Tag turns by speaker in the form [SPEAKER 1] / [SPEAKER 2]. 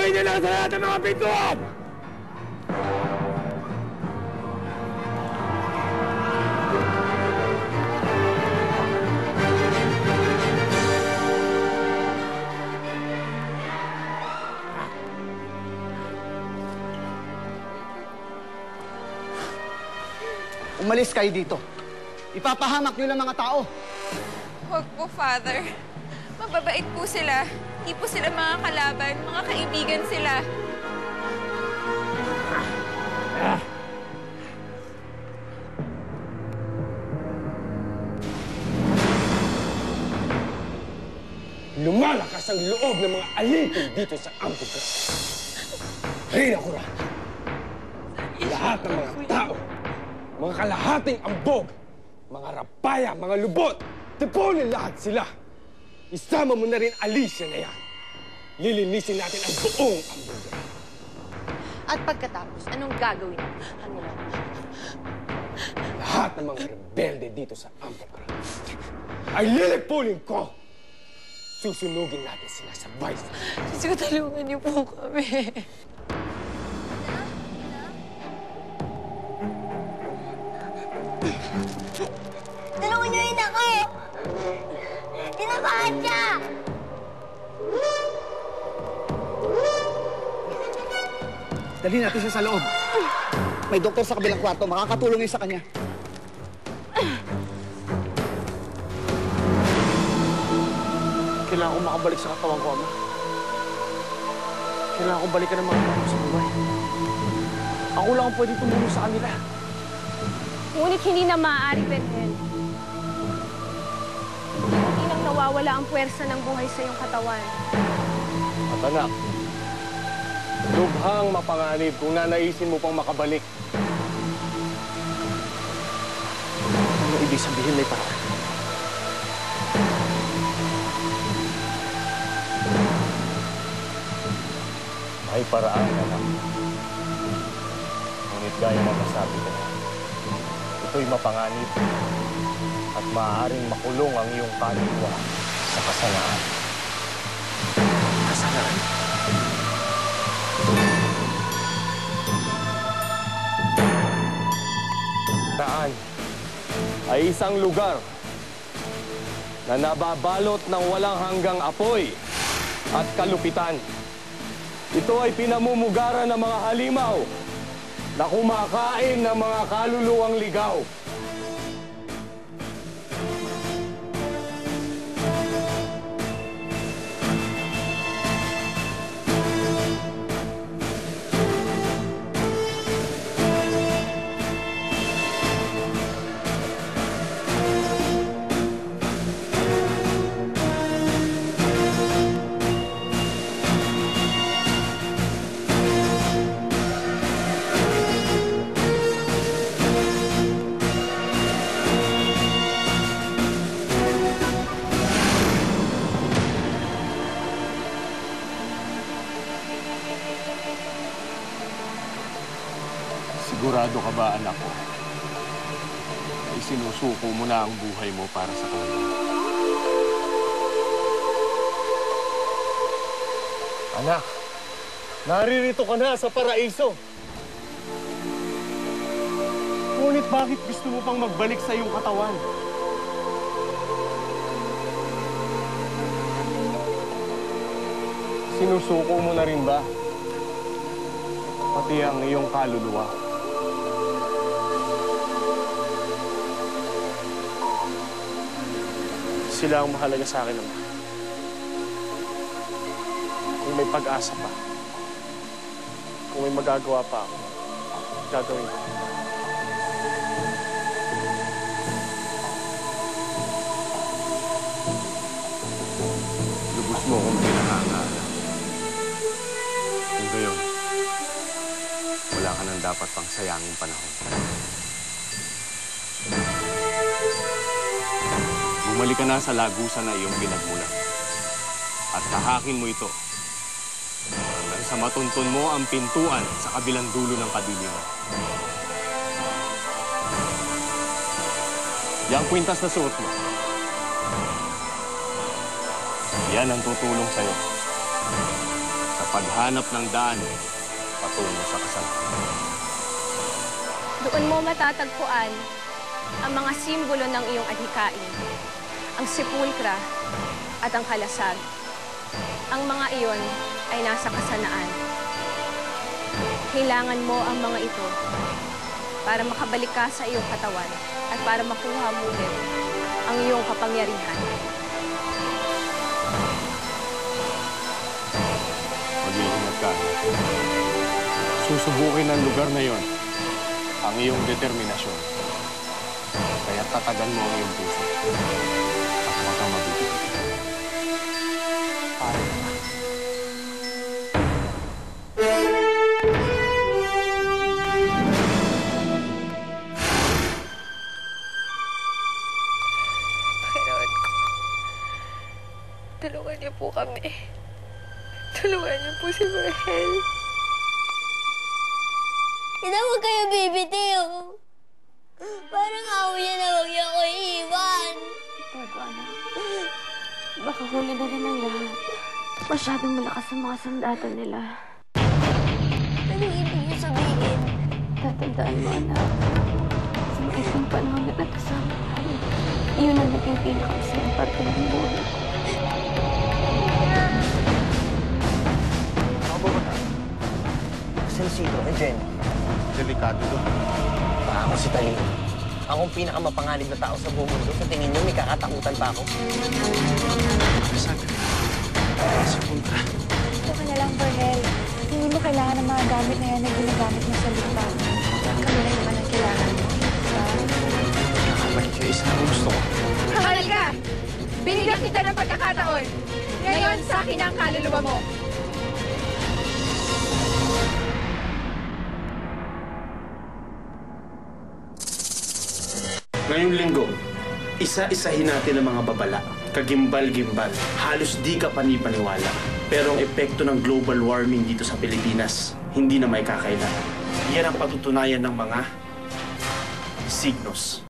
[SPEAKER 1] Saratuhin niyo lang sa lahat ng mga pintuan!
[SPEAKER 2] Umalis kayo dito. Ipapahamak niyo lang mga tao.
[SPEAKER 3] Huwag po, Father. Mababait po sila. Hindi po sila mga kalaban. Mga kaibigan sila.
[SPEAKER 1] Lumalakas ang loob ng mga alipin dito sa Ampugran. Rina Kuran. Lahat ng mga tao, mga kalahating ambog, mga rapaya, mga lubot, tipunin lahat sila. Isama mo na rin Alicia na yan. Lilinisin natin ang buong Ampugran.
[SPEAKER 4] At pagkatapos, anong gagawin natin sa kanila?
[SPEAKER 1] Lahat ng mga rebelde dito sa Ampugran ay lilipunin ko. Susunugin natin sila sa vice.
[SPEAKER 4] Diyos ko, talungan niyo po kami.
[SPEAKER 5] Tulungan niyo yun ako! Tinabahan siya!
[SPEAKER 2] Dali natin siya sa loob. May doktor sa kabilang kwarto. Makakatulong yun sa kanya.
[SPEAKER 6] Kailangan ko makabalik sa katawan ko, Ama. Kailangan ko balikan ang mga tao sa buhay. Ako lang ang pwedeng tumulong sa kanila.
[SPEAKER 7] Ngunit hindi na maaari, Bethel. Hindi nang nawawala ang puwersa ng buhay sa iyong katawan.
[SPEAKER 8] At anak, lubhang mapanganib kung nanaisin mo pang makabalik.
[SPEAKER 6] Ano ibig sabihin may paraan?
[SPEAKER 8] May paraan, anak. Ngunit gaya ng masabi ko, ito'y mapanganib at maaaring makulong ang iyong kaluluwa sa kasalaan.
[SPEAKER 6] Kasalaan?
[SPEAKER 8] Paraan ay isang lugar na nababalot ng walang hanggang apoy at kalupitan. Ito ay pinamumugaran ng mga halimaw na kumakain ng mga kaluluwang ligaw. Sigurado ka ba, anak ko, na isinusuko mo na ang buhay mo para sa kanila? Anak, naririto ka na sa paraiso. Ngunit bakit gusto mo pang magbalik sa iyong katawan? Sinusuko mo na rin ba? Pati ang iyong kaluluwa.
[SPEAKER 6] Sila ang mahalaga sa akin, Ama. Kung may pag-asa pa, kung may magagawa pa ako, gagawin ko.
[SPEAKER 8] Lubos mo akong pinahangala. Kung gayon, wala ka nang dapat pang sayangin panahon. Bumalik ka na sa lagusan na iyong pinagmulan. At tahakin mo ito. Hanggang sa matuntun mo ang pintuan sa kabilang dulo ng kadiliman. Yang kwintas na suot mo. Yan ang tutulong sa'yo sa paghanap ng daan patungo sa kasalanan.
[SPEAKER 7] Doon mo matatagpuan ang mga simbolo ng iyong adhikain, ang sepulkra at ang kalasag. Ang mga iyon ay nasa kasanaan. Kailangan mo ang mga ito para makabalik ka sa iyong katawan at para makuha mo ulit ang iyong kapangyarihan.
[SPEAKER 8] Mag-iingat ka. Susubukin ng lugar na yon ang iyong determinasyon. Kaya tatagan mo ang iyong puso. At huwag kang mabibigil.
[SPEAKER 3] Panginoon ko, tulungan niyo po kami. Tulungan niyo po si Virgel.
[SPEAKER 5] Ina, huwag kayo bibitiw. Parang ako niya na huwag niya ako iiwan.
[SPEAKER 9] Tago, anak. Baka huli na rin ang lahat. Masyadong malakas ang mga sandata nila.
[SPEAKER 5] Anong ibig niyo sabihin?
[SPEAKER 9] Tatandaan mo, anak. Sa maikling panahon na natasama tayo, iyon ang naging pinakamasayang parte ng buhay ko.
[SPEAKER 2] Ako ba ba? Sensito, Jen.
[SPEAKER 6] Delikado to.
[SPEAKER 2] Ako si Talino. Akong pinakamapanganib na tao sa buong mundo. Sa tingin niyo, may kakatakutan pa ako.
[SPEAKER 6] Saan? Si Punta.
[SPEAKER 3] Ito ka na lang, Virgel. Hindi mo kailangan ng mga gamit na yan na ginagamit mo sa lupa. Kami na naman ang kailangan mo.
[SPEAKER 6] Nakabalik kayo isa ang gusto ko.
[SPEAKER 3] Halika! Binigyan kita ng pagkakataon. Ngayon, sa akin ang kaluluwa mo.
[SPEAKER 10] Ngayong linggo, isa-isahin natin ang mga babala. Kagimbal-gimbal. Halos di ka panipaniwala. Pero ang epekto ng global warming dito sa Pilipinas, hindi na may kakailan. Yan ang patutunayan ng mga signos.